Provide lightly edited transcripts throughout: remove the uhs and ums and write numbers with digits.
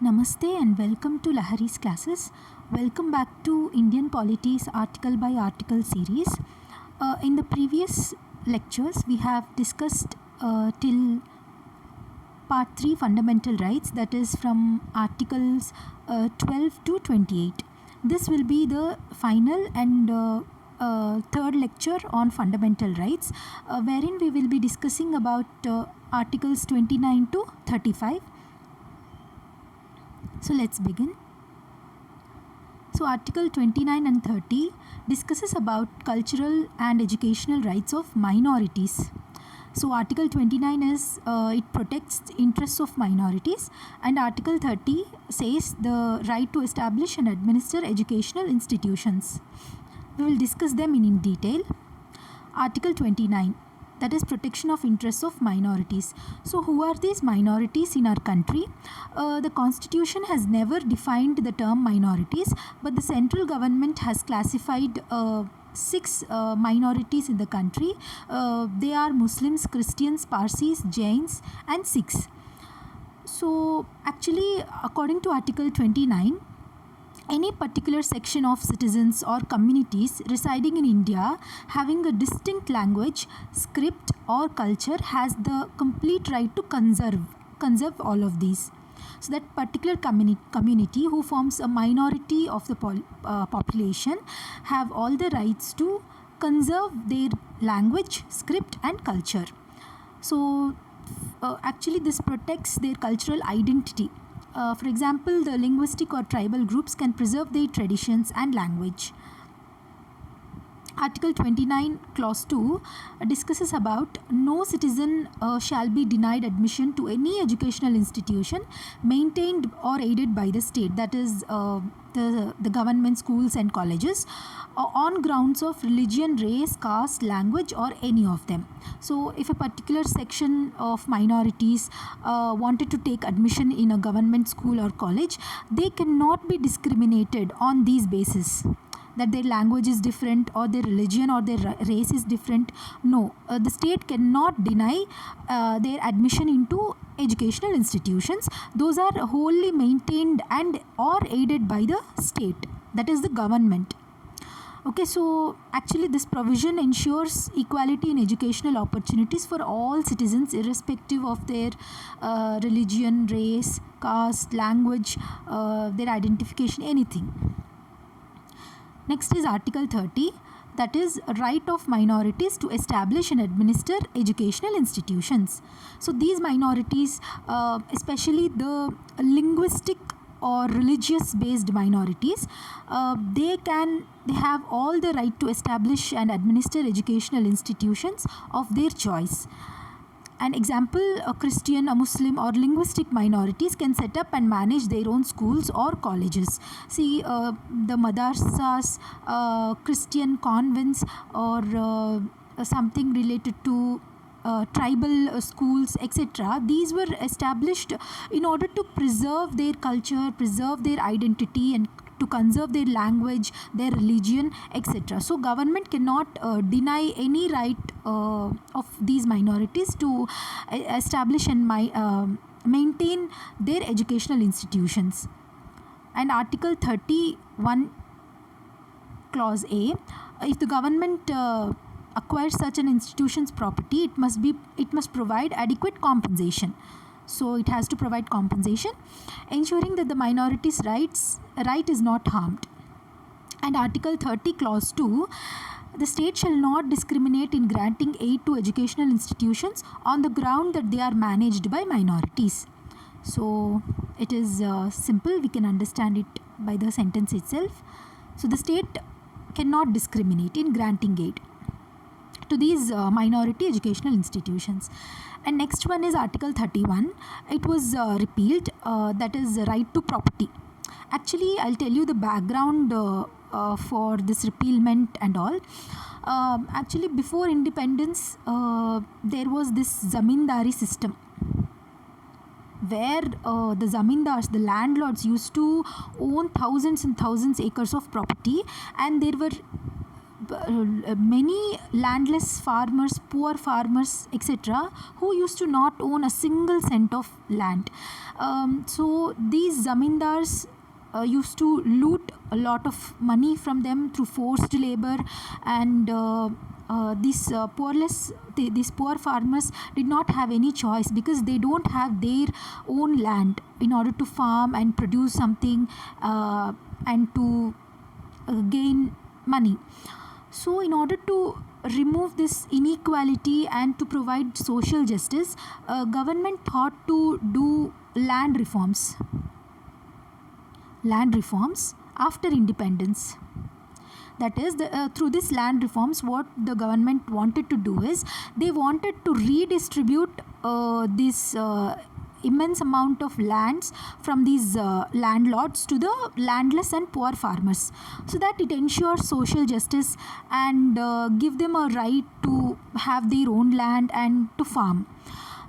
Namaste and welcome to Lahari's classes. Welcome back to Indian Polity's article by article series. In the previous lectures, we have discussed till part 3 fundamental rights, that is from articles 12 to 28. This will be the final and third lecture on fundamental rights, wherein we will be discussing about articles 29 to 35. So let's begin. So Article 29 and 30 discusses about cultural and educational rights of minorities. So Article 29 is it protects the interests of minorities, and Article 30 says the right to establish and administer educational institutions. We will discuss them in detail. Article 29, that is protection of interests of minorities. So who are these minorities in our country? The constitution has never defined the term minorities, but the central government has classified 6 minorities in the country. They are Muslims, Christians, Parsis, Jains and Sikhs. So actually, according to Article 29, any particular section of citizens or communities residing in India having a distinct language, script or culture has the complete right to conserve all of these. So that particular community who forms a minority of the population have all the rights to conserve their language, script and culture. So actually this protects their cultural identity. For example, the linguistic or tribal groups can preserve their traditions and language. Article 29 Clause 2 discusses about no citizen shall be denied admission to any educational institution maintained or aided by the state, that is the government schools and colleges, on grounds of religion, race, caste, language or any of them. So if a particular section of minorities wanted to take admission in a government school or college, they cannot be discriminated on these basis, that their language is different or their religion or their race is different. No, the state cannot deny their admission into educational institutions. Those are wholly maintained and or aided by the state, that is the government. Okay, so actually this provision ensures equality in educational opportunities for all citizens irrespective of their religion, race, caste, language, their identification, anything. Next is Article 30, that is right of minorities to establish and administer educational institutions. So these minorities, especially the linguistic or religious based minorities, they have all the right to establish and administer educational institutions of their choice. An example, a Christian, a Muslim or linguistic minorities can set up and manage their own schools or colleges. See, the madrasas, Christian convents or something related to tribal schools, etc. These were established in order to preserve their culture, preserve their identity and to conserve their language, their religion, etc. So government cannot deny any right of these minorities to establish and maintain their educational institutions. And Article 31 Clause A, if the government acquires such an institution's property, it must provide adequate compensation. So it has to provide compensation, ensuring that the minority's right is not harmed. And Article 30 Clause 2, the state shall not discriminate in granting aid to educational institutions on the ground that they are managed by minorities. So it is simple, we can understand it by the sentence itself. So the state cannot discriminate in granting aid to these minority educational institutions. And next one is Article 31. It was repealed, that is right to property. Actually, I'll tell you the background for this repealment and all. Actually, before independence, there was this zamindari system where the zamindars, the landlords, used to own thousands and thousands acres of property, and there were many landless farmers, poor farmers, etc., who used to not own a single cent of land. So these zamindars used to loot a lot of money from them through forced labor, and these poor farmers did not have any choice, because they don't have their own land in order to farm and produce something and to gain money. So in order to remove this inequality and to provide social justice, government thought to do land reforms after independence. That is, through this land reforms, what the government wanted to do is, they wanted to redistribute this immense amount of lands from these landlords to the landless and poor farmers, so that it ensures social justice and give them a right to have their own land and to farm.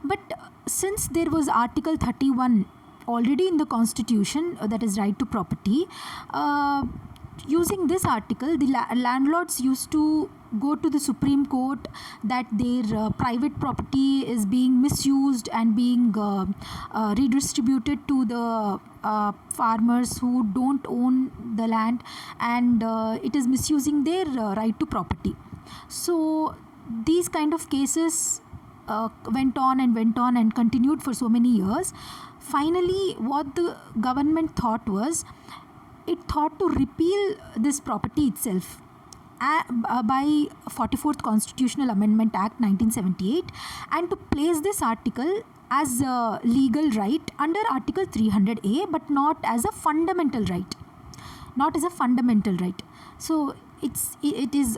But since there was Article 31 already in the constitution, that is right to property, using this article, the landlords used to go to the Supreme Court that their private property is being misused and being redistributed to the farmers who don't own the land, and it is misusing their right to property. So these kind of cases went on and continued for so many years. Finally, what the government thought was, it thought to repeal this property itself by 44th Constitutional Amendment Act 1978, and to place this article as a legal right under Article 300A, but not as a fundamental right. So it is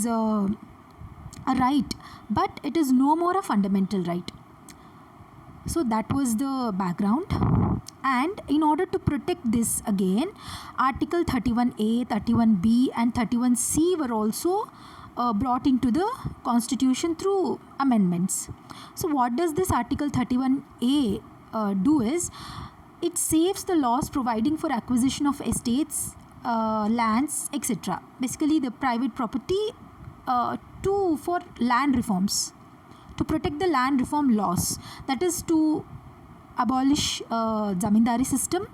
a right, but it is no more a fundamental right. So that was the background. And in order to protect this, again, Article 31A, 31B and 31C were also brought into the constitution through amendments. So what does this Article 31A do is, it saves the laws providing for acquisition of estates, lands, etc. Basically the private property for land reforms, to protect the land reform laws, that is to abolish zamindari system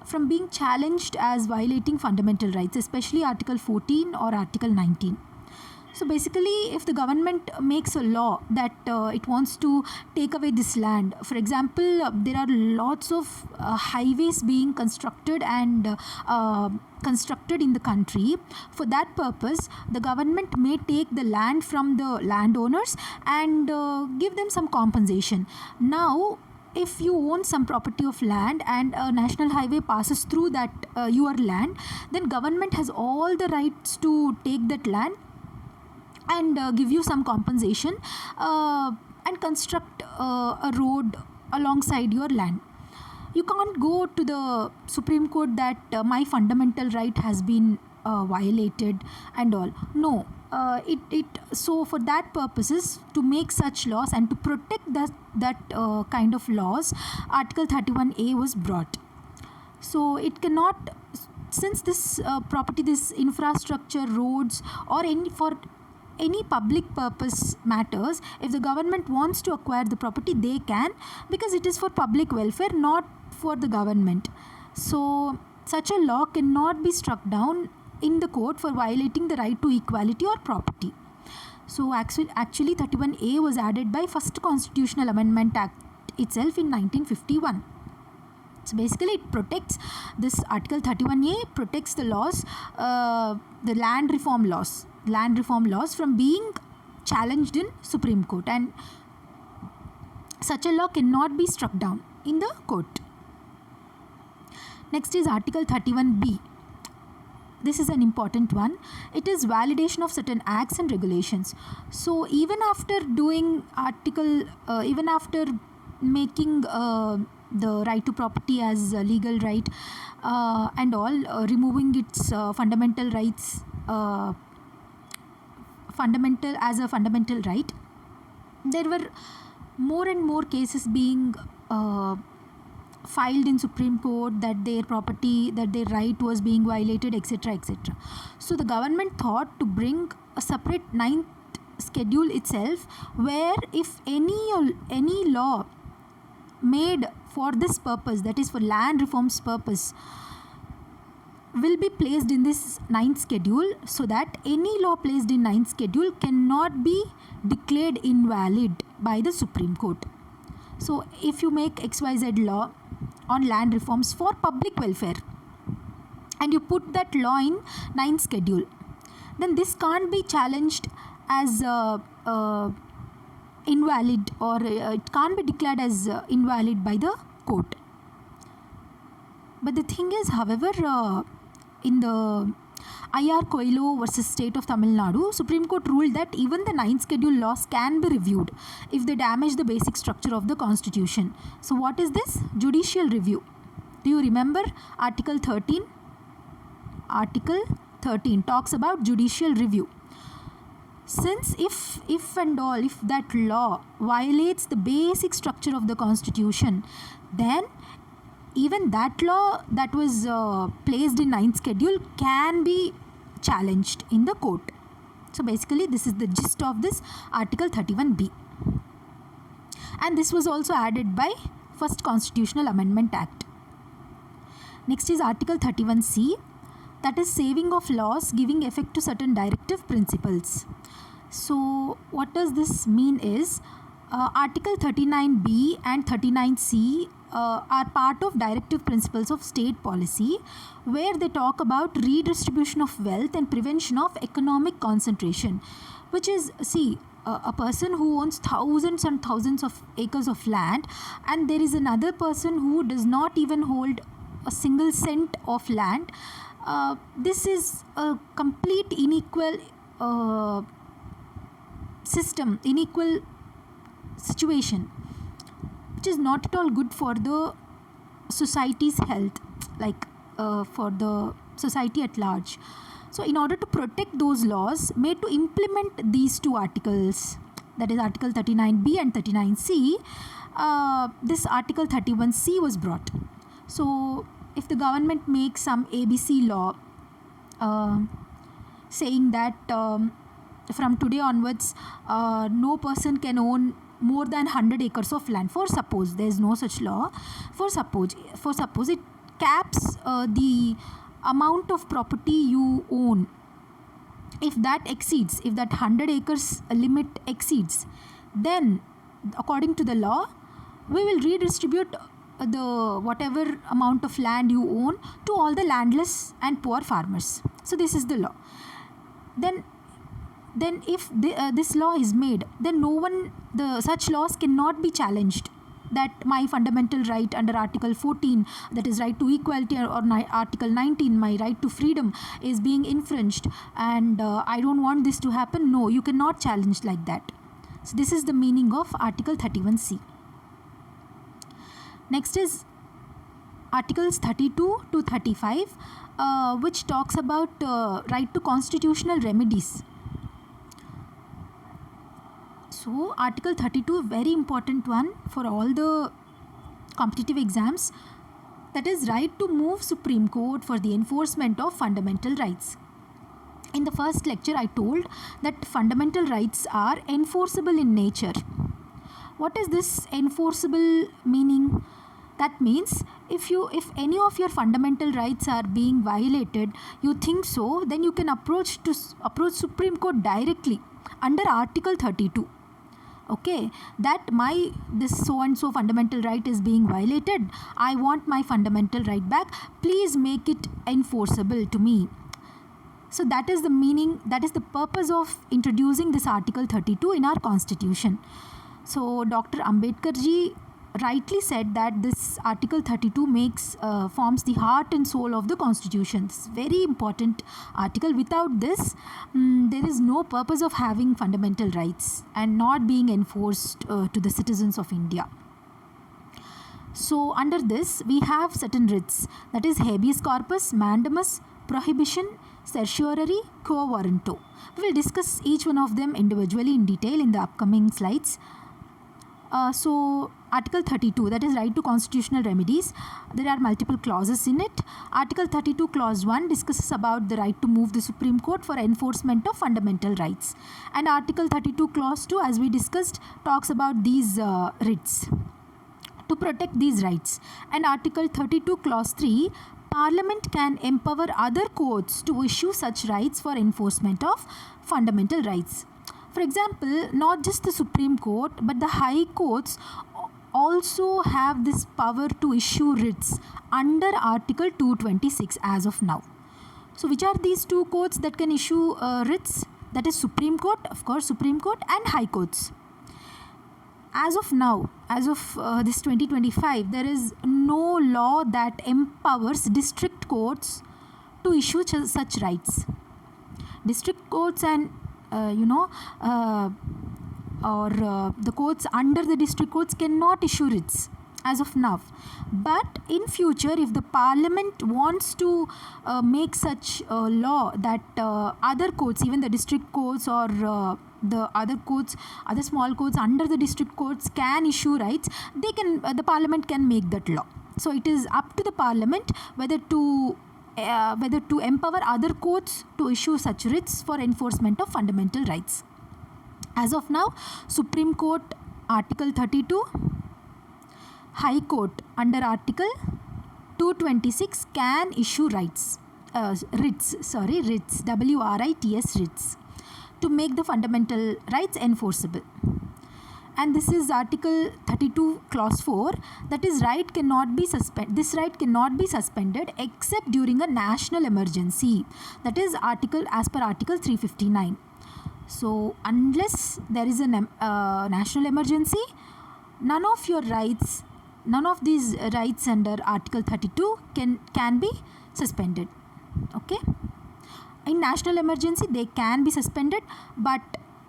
from being challenged as violating fundamental rights, especially Article 14 or Article 19. So basically, if the government makes a law that it wants to take away this land, for example, there are lots of highways being constructed and constructed in the country. For that purpose, the government may take the land from the landowners and give them some compensation. Now, if you own some property of land and a national highway passes through that your land, then government has all the rights to take that land and give you some compensation and construct a road alongside your land. You can't go to the Supreme Court that my fundamental right has been violated and all. No. So for that purposes, to make such laws and to protect that kind of laws, Article 31A was brought. So it cannot, since this property, this infrastructure, roads, or any public purpose matters, if the government wants to acquire the property, they can, because it is for public welfare, not for the government. So such a law cannot be struck down in the court for violating the right to equality or property. So actually 31A was added by First Constitutional Amendment Act itself in 1951. So basically it protects, this Article 31A protects the laws, the land reform laws from being challenged in Supreme Court, and such a law cannot be struck down in the court. Next is Article 31B. This is an important one. It is validation of certain acts and regulations. So even after doing even after making the right to property as a legal right and all, removing its fundamental rights, as a fundamental right, there were more and more cases being filed in Supreme Court that their property, that their right was being violated, etc., etc. So the government thought to bring a separate ninth schedule itself, where if any law made for this purpose, that is for land reforms purpose, will be placed in this ninth schedule, so that any law placed in ninth schedule cannot be declared invalid by the Supreme Court. So if you make XYZ law on land reforms for public welfare and you put that law in ninth schedule, then this can't be challenged as invalid, or it can't be declared as invalid by the court. But the thing is, however, in the IR Coelho versus State of Tamil Nadu, Supreme Court ruled that even the ninth schedule laws can be reviewed if they damage the basic structure of the constitution. So what is this? Judicial review. Do you remember Article 13? Article 13 talks about judicial review. Since if that law violates the basic structure of the constitution, then even that law that was placed in ninth schedule can be challenged in the court. So basically this is the gist of this Article 31B. And this was also added by First Constitutional Amendment Act. Next is Article 31C, that is saving of laws giving effect to certain directive principles. So what does this mean is, Article 39B and 39C are part of directive principles of state policy, where they talk about redistribution of wealth and prevention of economic concentration, which is, a person who owns thousands and thousands of acres of land, and there is another person who does not even hold a single cent of land. This is a complete unequal system, unequal situation, which is not at all good for the society's health, for the society at large. So in order to protect those laws made to implement these two articles, that is Article 39B and 39C, this Article 31C was brought. So if the government makes some ABC law saying that from today onwards no person can own more than 100 acres of land, for suppose there is no such law, for suppose it caps the amount of property you own. If that 100 acres limit exceeds, then according to the law we will redistribute the whatever amount of land you own to all the landless and poor farmers. So this is the law. Then if this law is made, then such laws cannot be challenged, that my fundamental right under Article 14, that is right to equality, or Article 19, my right to freedom, is being infringed, and I don't want this to happen. No, you cannot challenge like that. So this is the meaning of Article 31C. Next is Articles 32 to 35, which talks about right to constitutional remedies. So Article 32, very important one for all the competitive exams, that is right to move Supreme Court for the enforcement of fundamental rights. In the first lecture I told that fundamental rights are enforceable in nature. What is this enforceable meaning? That means if any of your fundamental rights are being violated, you think so, then you can approach Supreme Court directly under Article 32. Okay, that this so and so fundamental right is being violated, I want my fundamental right back, please make it enforceable to me. So that is the meaning, that is the purpose of introducing this Article 32 in our constitution. So Dr. Ambedkar ji rightly said that this Article 32 forms the heart and soul of the constitution. It's very important article. Without this, there is no purpose of having fundamental rights and not being enforced to the citizens of India. So under this we have certain writs, that is habeas corpus, mandamus, prohibition, certiorari, quo warranto. We will discuss each one of them individually in detail in the upcoming slides. So Article 32, that is right to constitutional remedies. There are multiple clauses in it. Article 32 clause 1 discusses about the right to move the Supreme Court for enforcement of fundamental rights. And Article 32 clause 2, as we discussed, talks about these writs to protect these rights. And Article 32 clause 3, Parliament can empower other courts to issue such rights for enforcement of fundamental rights. For example, not just the Supreme Court but the high courts also have this power to issue writs under Article 226 as of now. So which are these two courts that can issue writs? That is Supreme Court, of course, Supreme Court, and High Courts. As of now, as of this 2025, there is no law that empowers district courts to issue such rights. District courts and the courts under the district courts cannot issue writs as of now. But in future, if the Parliament wants to make such a law that other courts, even the district courts or the other courts, other small courts under the district courts can issue rights, they can the Parliament can make that law. So it is up to the Parliament whether to empower other courts to issue such writs for enforcement of fundamental rights. As of now, Supreme Court Article 32, High Court under Article 226 can issue writs, writs, W-R-I-T-S, writs, to make the fundamental rights enforceable. And this is Article 32 clause 4, that is right cannot be this right cannot be suspended except during a national emergency, that is as per Article 359. So unless there is a national emergency, none of these rights under Article 32 can be suspended. Okay, in national emergency they can be suspended, but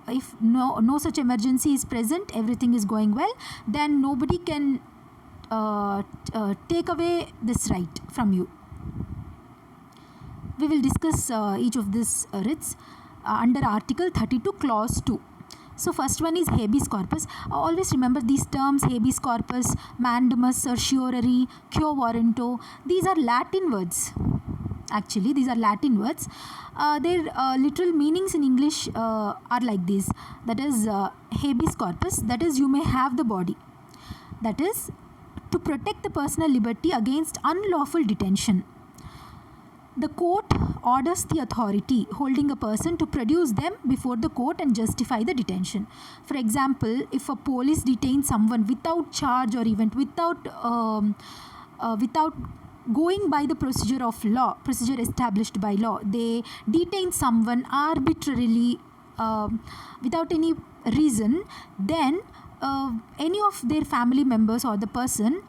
if no such emergency is present, everything is going well, then nobody can take away this right from you. We will discuss each of these writs under Article 32 clause 2. So first one is habeas corpus. Always remember these terms: habeas corpus, mandamus, certiorari, quo warranto. These are Latin words. Actually, these are Latin words. Their literal meanings in English are like this. That is habeas corpus, that is you may have the body. That is to protect the personal liberty against unlawful detention. The court orders the authority holding a person to produce them before the court and justify the detention. For example, if a police detains someone without charge or even without going by the procedure established by law, they detain someone arbitrarily without any reason, then any of their family members or the person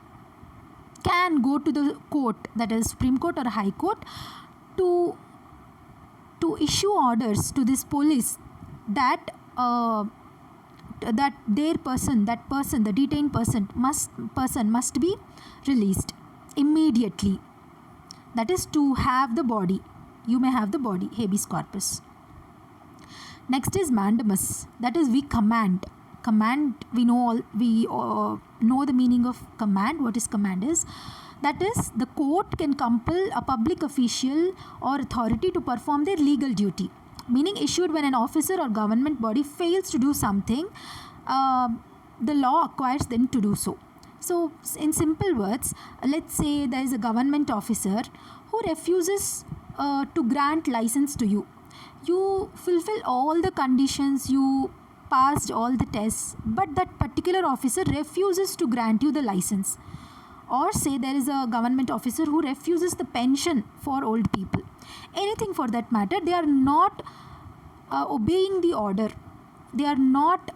can go to the court, that is Supreme Court or High Court, to issue orders to this police that the detained person must be released immediately. That is to have the body. You may have the body, habeas corpus. Next is mandamus. That is we command. We know the meaning of command. What is command is? That is the court can compel a public official or authority to perform their legal duty. Meaning issued when an officer or government body fails to do something, the law acquires them to do so. So in simple words, let's say there is a government officer who refuses to grant license to you. You fulfill all the conditions, you passed all the tests, but that particular officer refuses to grant you the license. Or say there is a government officer who refuses the pension for old people. Anything for that matter, they are not obeying the order. They are not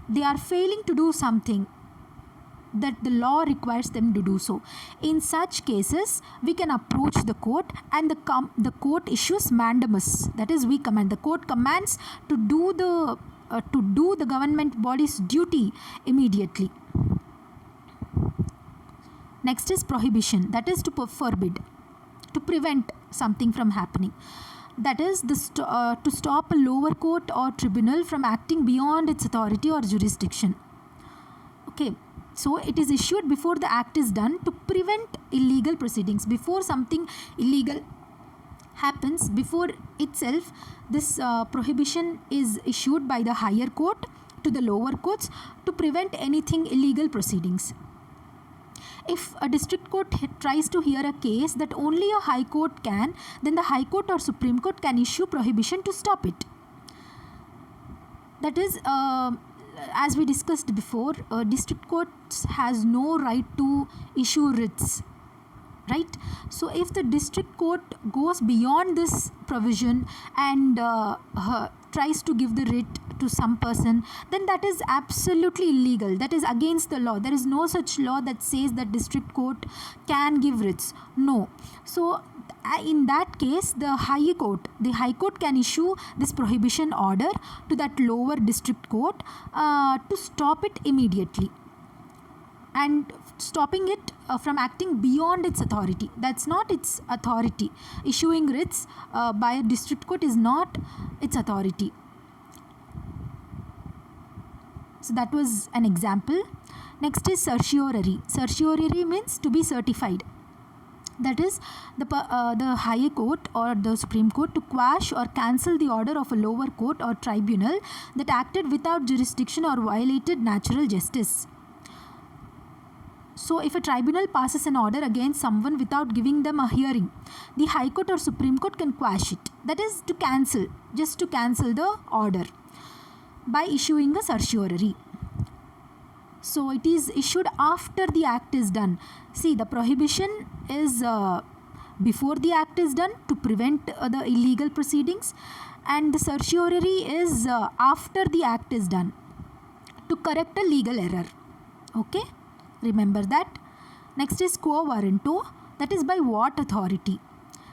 they are failing to do something that the law requires them to do so. In such cases, we can approach the court and the court issues mandamus. That is, we command. The court commands to do the government body's duty immediately. Next is prohibition. That is to forbid, to prevent something from happening. That is to stop a lower court or tribunal from acting beyond its authority or jurisdiction. Okay, so it is issued before the act is done to prevent illegal proceedings. Before something illegal happens, before itself, this prohibition is issued by the higher court to the lower courts to prevent anything illegal proceedings. If a district court tries to hear a case that only a high court can, then the high court or supreme court can issue prohibition to stop it. That is, as we discussed before, district courts has no right to issue writs, right? So if the district court goes beyond this provision and tries to give the writ to some person, then that is absolutely illegal. That is against the law. There is no such law that says that district court can give writs. No. So in that case, the high court can issue this prohibition order to that lower district court to stop it immediately, and stopping it from acting beyond its authority. That's not its authority. Issuing writs by a district court is not its authority. So that was an example. Next is certiorari. Certiorari means to be certified. That is the higher court or the supreme court to quash or cancel the order of a lower court or tribunal that acted without jurisdiction or violated natural justice. So if a tribunal passes an order against someone without giving them a hearing, the high court or supreme court can quash it. That is to cancel, just to cancel the order by issuing a certiorari. So it is issued after the act is done. See, the prohibition is before the act is done to prevent the illegal proceedings, and the certiorari is after the act is done to correct a legal error. Okay, remember that. Next is quo warranto. That is by what authority?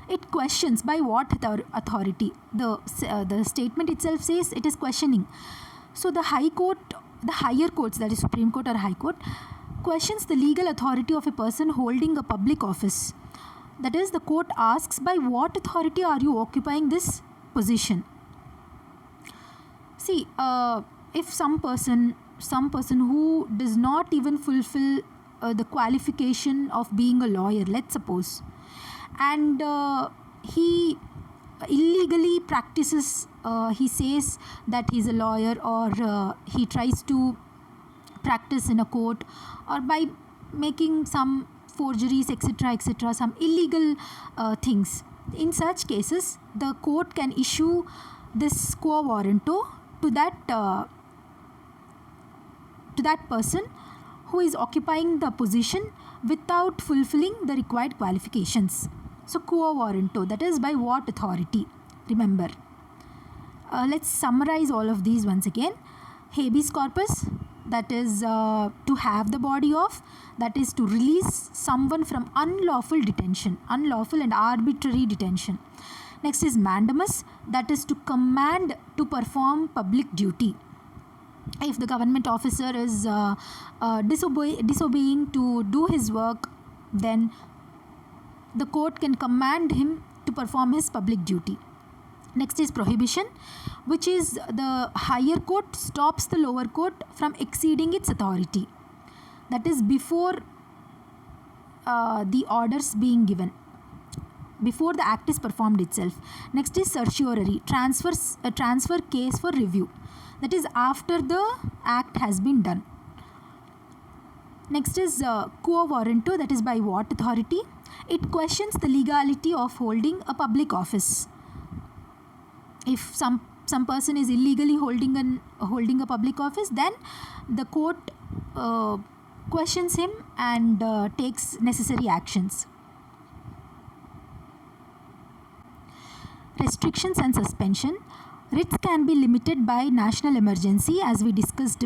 It questions by what authority. The statement itself says it is questioning. So the higher courts, that is Supreme Court or High Court, questions the legal authority of a person holding a public office. That is, the court asks, by what authority are you occupying this position? See, if some person who does not even fulfill the qualification of being a lawyer, let's suppose, and he illegally practices, he says that he's a lawyer, or he tries to practice in a court, or by making some forgeries, etc., some illegal things. In such cases, the court can issue this quo warranto to that person who is occupying the position without fulfilling the required qualifications. So quo warranto, that is by what authority? Remember. Let's summarize all of these once again. Habeas corpus, that is to have the body of, that is to release someone from unlawful detention, unlawful and arbitrary detention. Next is mandamus, that is to command to perform public duty. If the government officer is disobeying to do his work, then the court can command him to perform his public duty. Next is prohibition, which is the higher court stops the lower court from exceeding its authority. That is before the orders being given, before the act is performed itself. Next is certiorari, transfer case for review. That is after the act has been done. Next is quo warranto, that is by what authority? It questions the legality of holding a public office. If some person is illegally holding a public office, then the court questions him and takes necessary actions. Restrictions and suspension. Writs can be limited by national emergency, as we discussed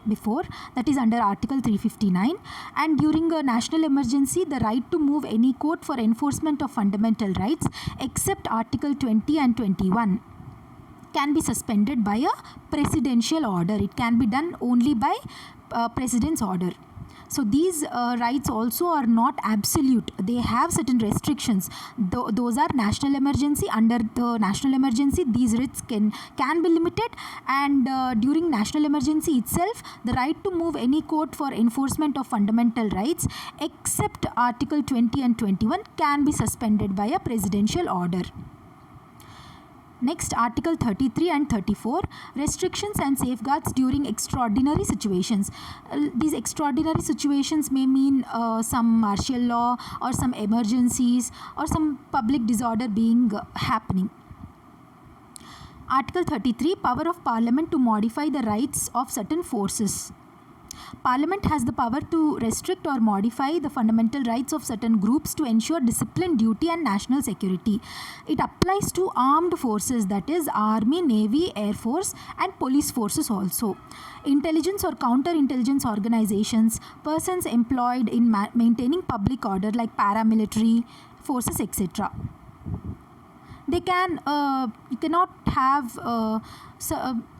before, that is under Article 359. And during a national emergency, the right to move any court for enforcement of fundamental rights, except Article 20 and 21, can be suspended by a presidential order. It can be done only by president's order. So these rights also are not absolute. They have certain restrictions. Those are national emergency. Under the national emergency, these writs can be limited, and during national emergency itself, the right to move any court for enforcement of fundamental rights except Article 20 and 21 can be suspended by a presidential order. Next, Article 33 and 34, restrictions and safeguards during extraordinary situations. These extraordinary situations may mean some martial law or some emergencies or some public disorder being happening. Article 33, power of Parliament to modify the rights of certain forces. Parliament has the power to restrict or modify the fundamental rights of certain groups to ensure discipline, duty and national security. It applies to armed forces, that is Army, Navy, Air Force and police forces also. Intelligence or counter-intelligence organizations, persons employed in maintaining public order like paramilitary forces, etc. They can, you cannot have,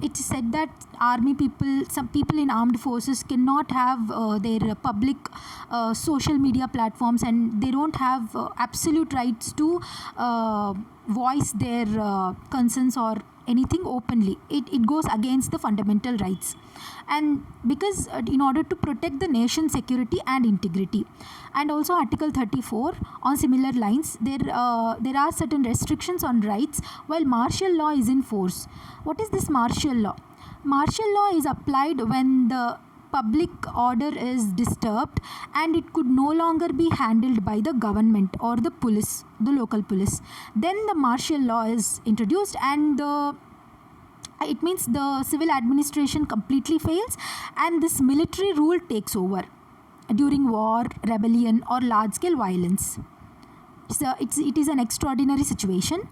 it's said that army people, some people in armed forces cannot have their public social media platforms, and they don't have absolute rights to voice their concerns or anything openly. It goes against the fundamental rights, and because in order to protect the nation's security and integrity. And also Article 34, on similar lines, there are certain restrictions on rights while martial law is in force. What is this martial law? Martial law is applied when the public order is disturbed and it could no longer be handled by the government or the police, the local police. Then the martial law is introduced, and it means the civil administration completely fails and this military rule takes over during war, rebellion or large-scale violence. So it is an extraordinary situation,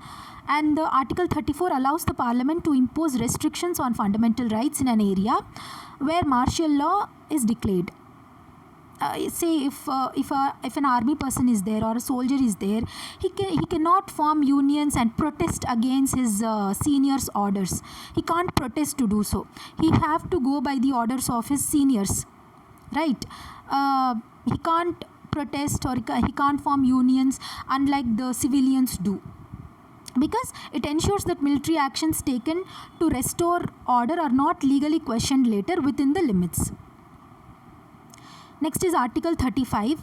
and the Article 34 allows the Parliament to impose restrictions on fundamental rights in an area where martial law is declared. Say if an army person is there or a soldier is there, he cannot form unions and protest against his seniors' orders. He can't protest to do so. He have to go by the orders of his seniors, right? He can't protest or he can't form unions unlike the civilians do, because it ensures that military actions taken to restore order are not legally questioned later within the limits. Next is Article 35,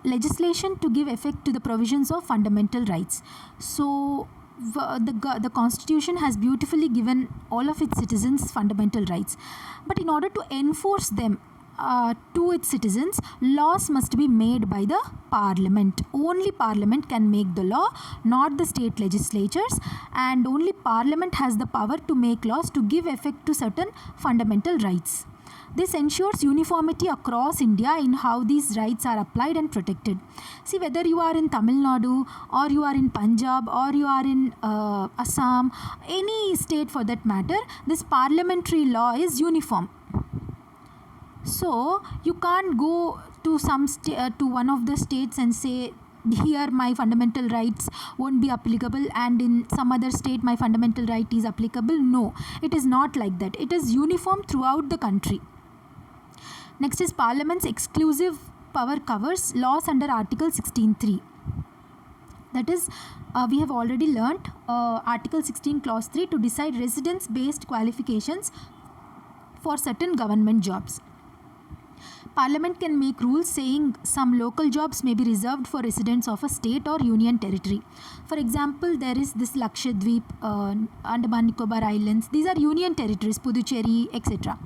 legislation to give effect to the provisions of fundamental rights. So the Constitution has beautifully given all of its citizens fundamental rights, but in order to enforce them to its citizens, laws must be made by the Parliament. Only Parliament can make the law, not the state legislatures, and only Parliament has the power to make laws to give effect to certain fundamental rights. This ensures uniformity across India in how these rights are applied and protected. See, whether you are in Tamil Nadu or you are in Punjab or you are in Assam, any state for that matter, this parliamentary law is uniform. So you can't go to to one of the states and say, here my fundamental rights won't be applicable, and in some other state my fundamental right is applicable. No, it is not like that. It is uniform throughout the country. Next is Parliament's exclusive power covers laws under Article 16(3). That is, we have already learnt Article 16 Clause 3 to decide residence-based qualifications for certain government jobs. Parliament can make rules saying some local jobs may be reserved for residents of a state or union territory. For example, there is this Lakshadweep, Andaman Nicobar Islands. These are union territories, Puducherry, etc.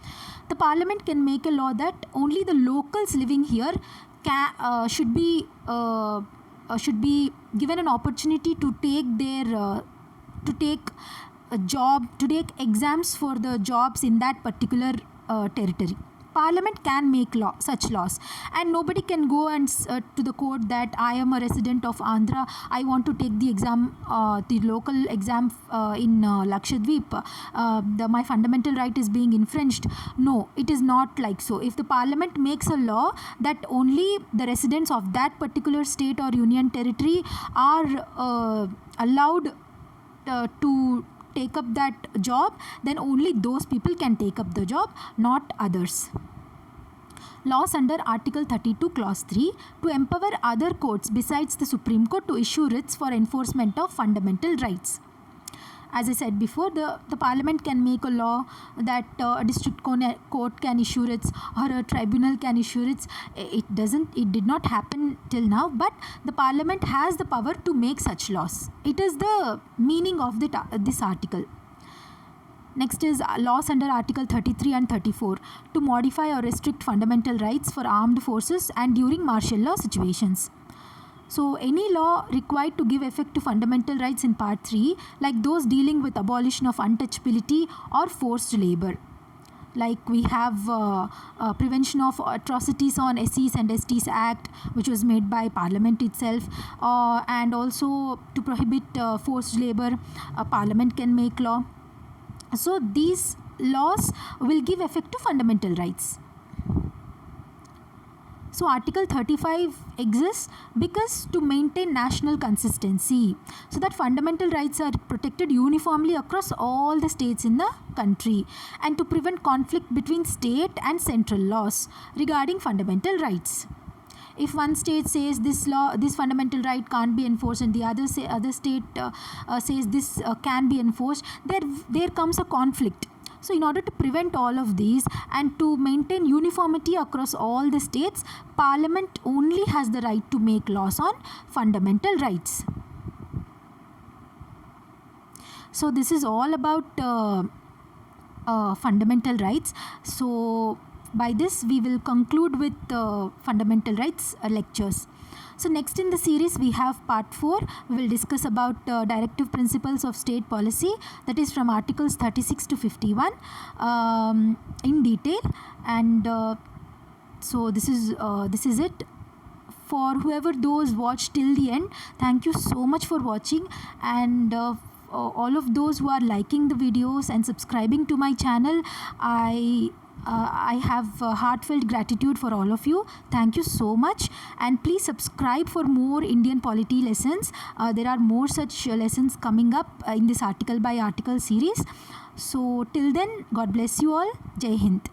The Parliament can make a law that only the locals living here should be given an opportunity to take exams for the jobs in that particular territory. Parliament can make such laws, and nobody can go and to the court that I am a resident of Andhra, I want to take the exam, the local exam in Lakshadweep, my fundamental right is being infringed. No, it is not like so. If the Parliament makes a law that only the residents of that particular state or union territory are allowed to take up that job, then only those people can take up the job, not others. laws under Article 32 Clause 3 to empower other courts besides the Supreme Court to issue writs for enforcement of fundamental rights. As I said before, the Parliament can make a law that a district court can issue writs or a tribunal can issue writs. It did not happen till now, but the Parliament has the power to make such laws. It is the meaning of this article. Next is laws under Article 33 and 34 to modify or restrict fundamental rights for armed forces and during martial law situations. So any law required to give effect to fundamental rights in Part 3, like those dealing with abolition of untouchability or forced labor. Like we have Prevention of Atrocities on SCs and STs Act, which was made by Parliament itself, and also to prohibit forced labor, Parliament can make law. So these laws will give effect to fundamental rights. So Article 35 exists because to maintain national consistency, so that fundamental rights are protected uniformly across all the states in the country, and to prevent conflict between state and central laws regarding fundamental rights. If one state says this fundamental right can't be enforced, and the other state says this can be enforced, there comes a conflict. So in order to prevent all of these and to maintain uniformity across all the states, Parliament only has the right to make laws on fundamental rights. So this is all about fundamental rights. So by this we will conclude with fundamental rights lectures. So next in the series we have part 4. We will discuss about directive principles of state policy, that is from articles 36 to 51 in detail. And so this is it. For whoever those watched till the end, thank you so much for watching, and all of those who are liking the videos and subscribing to my channel, I have heartfelt gratitude for all of you. Thank you so much, and please subscribe for more Indian polity lessons. There are more such lessons coming up in this article by article series. So till then, God bless you all. Jai Hind.